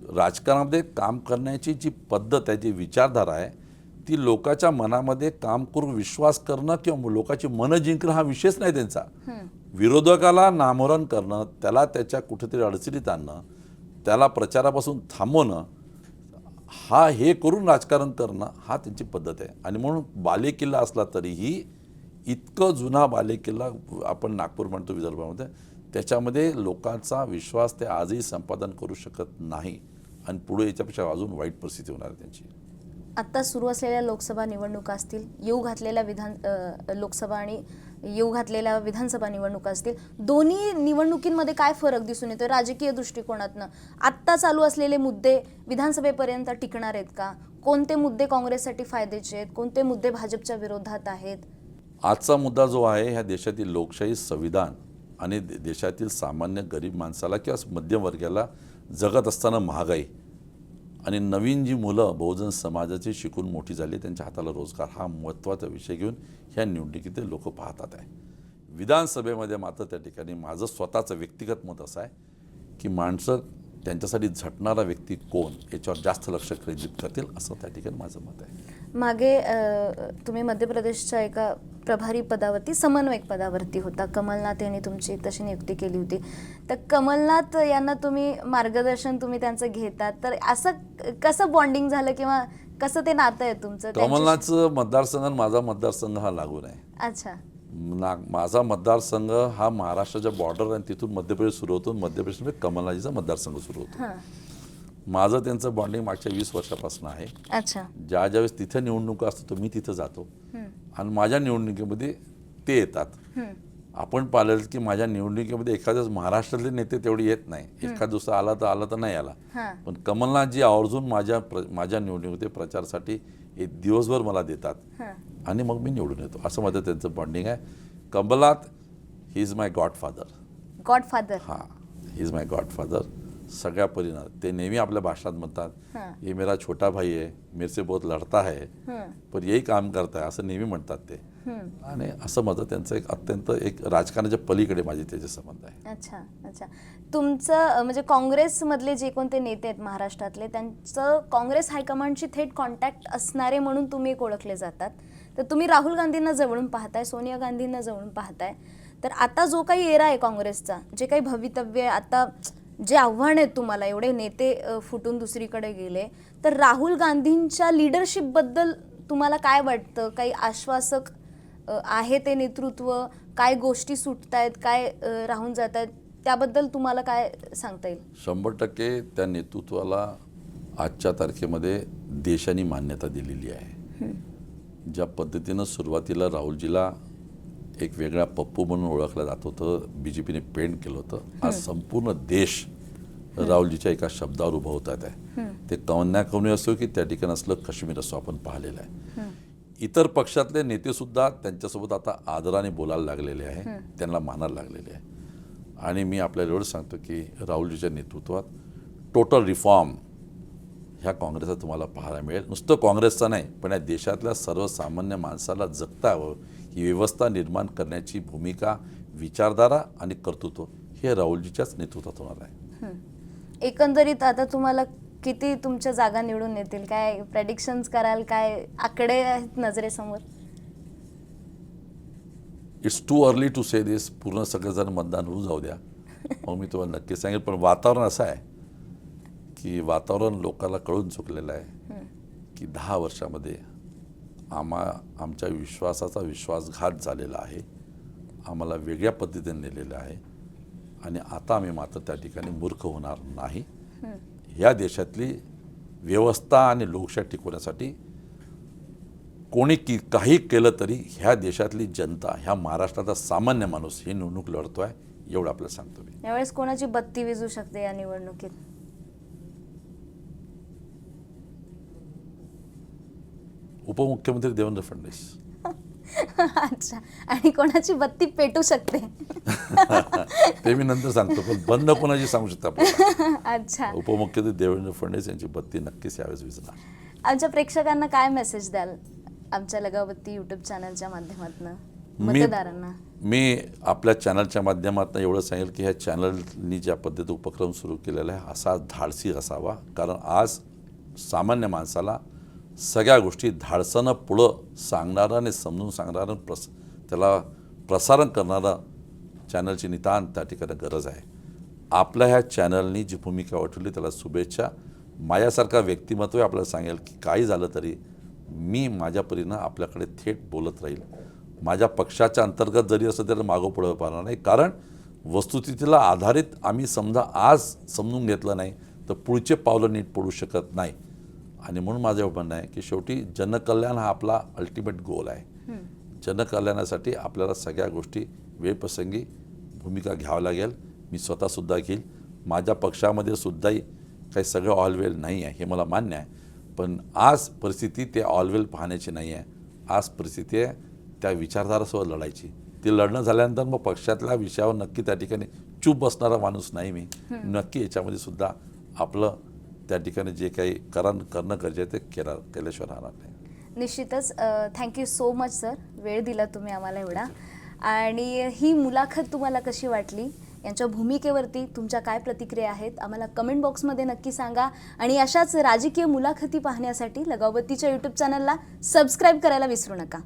राजकारणामध्ये काम करण्याची जी पद्धत आहे, जी विचारधारा आहे, ती लोकांच्या मनामध्ये काम करून विश्वास करणं किंवा लोकांची मनं जिंकणं हा विषयच नाही त्यांचा. विरोधकाला नामोहरण करणं, त्याला त्याच्या कुठेतरी अडचणीत आणणं, त्याला प्रचारापासून थांबवणं, हे करून राजकारण करणं हा त्यांची पद्धत आहे. आणि म्हणून बालेकिल्ला असला तरीही इतकं जुना बालेकिल्ला आपण नागपूर म्हणतो विदर्भामध्ये, त्याच्यामध्ये लोकांचा विश्वास ते आजही संपादन करू शकत नाही. आणि पुढे याच्यापेक्षा अजून वाईट परिस्थिती होणार आहे त्यांची. आत्ता सुरू असलेल्या लोकसभा निवडणुका असतील, येऊ घातलेल्या लोकसभा आणि येऊ घातलेल्या विधानसभा निवडणुका असतील, दोन्ही निवडणुकींमध्ये काय फरक दिसून येतो राजकीय दृष्टिकोनातनं? आत्ता चालू असलेले मुद्दे विधानसभेपर्यंत टिकणार आहेत का? कोणते मुद्दे काँग्रेससाठी फायद्याचे आहेत, कोणते मुद्दे भाजपच्या विरोधात आहेत? आजचा मुद्दा जो आहे, ह्या देशातील लोकशाही, संविधान आणि देशातील सामान्य गरीब माणसाला किंवा मध्यमवर्गाला जगत असताना महागाई आणि नवीन जी मुलं बहुजन समाजाची शिकून मोठी झाली, त्यांच्या हाताला रोजगार, हा महत्त्वाचा विषय घेऊन ह्या निवडणुकीत लोक पाहतात आहे. विधानसभेमध्ये मात्र त्या ठिकाणी माझं स्वतःचं व्यक्तिगत मत असं आहे की माणसं त्यांच्यासाठी झटणारा व्यक्ती कोण याच्यावर जास्त लक्ष केंद्रित करतील, असं त्या ठिकाणी माझं मत आहे. मागे तुम्ही मध्य प्रदेशच्या एका प्रभारी पदावरती, समन्वयक पदावरती होता. कमलनाथ यांनी तुमची तशी नियुक्ती केली होती. तर कमलनाथ यांना तुम्ही मार्गदर्शन त्यांचं घेतात, तर असं कसं बॉन्डिंग झालं किंवा कसं ते नातं आहे तुमचं? कमलनाथचं मतदारसंघ आणि माझा मतदारसंघ हा लागून आहे. अच्छा. माझा मतदारसंघ हा महाराष्ट्राच्या बॉर्डर आणि तिथून मध्य प्रदेश सुरू होतो. मध्य प्रदेशमध्ये कमलनाथजीचा मतदारसंघ सुरू होतो. माझं त्यांचं बॉन्डिंग मागच्या 20 वर्षापासून आहे. अच्छा. ज्यावेळेस तिथे निवडणुका असतो मी तिथं जातो आणि माझ्या निवडणुकीमध्ये ते येतात. आपण पाहिलं की माझ्या निवडणुकीमध्ये एखाद्याच महाराष्ट्रातले नेते तेवढे येत नाही. एखाद दुसरा आला तर नाही आला, पण कमलनाथजी आवर्जून माझ्या निवडणुकीमध्ये प्रचारासाठी एक दिवसभर मला देतात आणि मग मी निवडून येतो. असं माझं त्यांचं बॉन्डिंग आहे. Kamal Nath he is my godfather. Godfather? हां, ही इज माय गॉडफादर. सगळ्या परीनं ते नेहमी आपल्या भाषणात म्हणतात, ये मेरा छोटा भाई है, मेरे से बहुत लढता है, पर यही काम करता है, असं नेहमी म्हणतात ते. आणि असं माझं त्यांचं अत्यंत राजकारणाच्या पलीकडे माझे त्याचे संबंध आहे. अच्छा अच्छा. तुमचं म्हणजे काँग्रेसमधले जे कोणते नेते आहेत महाराष्ट्रातले, त्यांचं काँग्रेस हायकमांडशी थेट कॉन्टॅक्ट असणारे म्हणून तुम्ही एक ओळखले जातात. तर तुम्ही राहुल गांधींना जवळून पाहताय, सोनिया गांधींना जवळून पाहताय. तर आता जो काही एरा आहे काँग्रेसचा, जे काही भवितव्य आहे, आता जे आव्हान आहेत तुम्हाला, एवढे नेते फुटून दुसरीकडे गेले, तर राहुल गांधींच्या लिडरशिपबद्दल तुम्हाला काय वाटतं? काही आश्वासक आहे ते नेतृत्व? काय गोष्टी सुटतायत, काय राहून जात आहेत, त्याबद्दल तुम्हाला काय सांगता येईल? 100% त्या नेतृत्वाला आजच्या तारखेमध्ये देशाने मान्यता दिलेली आहे. ज्या पद्धतीनं सुरुवातीला राहुलजीला एक वेगळा पप्पू म्हणून ओळखलं जात होतं, BJPने पेंट केलं होतं, आज संपूर्ण देश राहुलजीच्या एका शब्दावर उभं होतात आहे. ते कन्याकुमारी असो की त्या ठिकाणी असलं काश्मीर असो, आपण पाहिलेलं आहे. इतर पक्षातले नेतेसुद्धा त्यांच्यासोबत आता आदराने बोलायला लागलेले आहे, त्यांना मानायला लागलेले आहे. आणि मी आपल्याला एवढं सांगतो की राहुलजीच्या नेतृत्वात टोटल रिफॉर्म ह्या काँग्रेसचा तुम्हाला पाहायला मिळेल. नुसतं काँग्रेसचा नाही, पण या देशातल्या सर्वसामान्य माणसाला जगता यावं ही व्यवस्था निर्माण करण्याची भूमिका, विचारधारा आणि कर्तृत्व हे राहुलजीच्याच नेतृत्वात होणार आहे. एकंदरीत आता तुम्हाला किती तुमच्या जागा निवडून येतील, काय प्रेडिक्शन्स कराल, काय आकडे आहेत नजरेसमोर? इट्स टू अर्ली टू से दिस. पूर्ण सगळेजण मतदान होऊन जाऊ द्या, मग मी तुम्हाला नक्की सांगेल. पण वातावरण असं आहे की वातावरण लोकांना कळून चुकलेलं आहे की 10 वर्षामध्ये आमच्या विश्वासाचा विश्वासघात झालेला आहे, आम्हाला वेगळ्या पद्धतीने नेलेलं आहे आणि आता आम्ही मात्र त्या ठिकाणी मूर्ख होणार नाही. ह्या देशातली व्यवस्था आणि लोकशाही टिकवण्यासाठी कोणी काही केलं तरी ह्या देशातली जनता, ह्या महाराष्ट्राचा सामान्य माणूस ही निवडणूक लढतो आहे, एवढं आपल्याला सांगतो मी. यावेळेस कोणाची बत्ती विझू शकते या निवडणुकीत? उपमुख्यमंत्री देवेंद्र फडणवीस. अच्छा, आणि कोणाची बत्ती पेटू शकते? ते मी नंतर सांगतो, पण बंद कोणाची सांगू शकता आपल्याला. अच्छा, उपमुख्यमंत्री देवेंद्र फडणवीस यांची बत्ती नक्कीच यावेळेस विझणार. आमच्या प्रेक्षकांना काय मेसेज द्याल आमच्या लगावती युट्यूब चॅनलच्या माध्यमातून मतदारांना? मी आपल्या चॅनलच्या माध्यमातून एवढं सांगेल की ह्या चॅनलनी ज्या पद्धतीने उपक्रम सुरू केलेला आहे असा धाडसी असावा, कारण आज सामान्य माणसाला सगळ्या गोष्टी धाडसानं पुढं सांगणारं आणि समजून सांगणारं त्याला प्रसारण करणारं चॅनलची नितांत त्या ठिकाणी गरज आहे. आपल्या ह्या चॅनलनी जी भूमिका वठवली त्याला शुभेच्छा. माझ्यासारखा व्यक्तिमत्व आपल्याला सांगेल की काही झालं तरी मी माझ्या परीनं आपल्याकडे थेट बोलत राहील. माझ्या पक्षाच्या अंतर्गत जरी असं त्याला मागं पुढं पाहणार नाही, कारण वस्तुस्थितीला आधारित आम्ही समजा आज समजून घेतलं नाही तर पुढचे पावलं नीट पडू शकत नाही. आणि म्हणून माझं म्हणणं आहे की शेवटी जनकल्याण हा आपला अल्टिमेट गोल आहे. जनकल्याणासाठी आपल्याला सगळ्या गोष्टी वेळप्रसंगी भूमिका घ्यावं लागेल. मी स्वतःसुद्धा घेईल. माझ्या पक्षामध्ये सुद्धाही काही सगळं ऑलवेल नाही आहे हे मला मान्य आहे, पण आज परिस्थिती ते ऑलवेल पाहण्याची नाही आहे. आज परिस्थिती आहे त्या विचारधारासोबत लढायची. ते लढणं झाल्यानंतर मग पक्षातल्या विषयावर नक्की त्या ठिकाणी चूप बसणारा माणूस नाही मी. नक्की याच्यामध्ये सुद्धा आपलं त्या ठिकाणी जे काही करणं गरजेचं ते केल्याशिवाय राहणार नाही. निश्चितच. थँक्यू सो मच सर, वेळ दिला तुम्ही आम्हाला एवढा. आणि ही मुलाखत तुम्हाला कशी वाटली, यांच्या भूमिकेवरती तुमच्या काय प्रतिक्रिया आहेत आम्हाला कमेंट बॉक्समध्ये नक्की सांगा. आणि अशाच राजकीय मुलाखती पाहण्यासाठी लगावतीच्या यूट्यूब चॅनलला सबस्क्राईब करायला विसरू नका.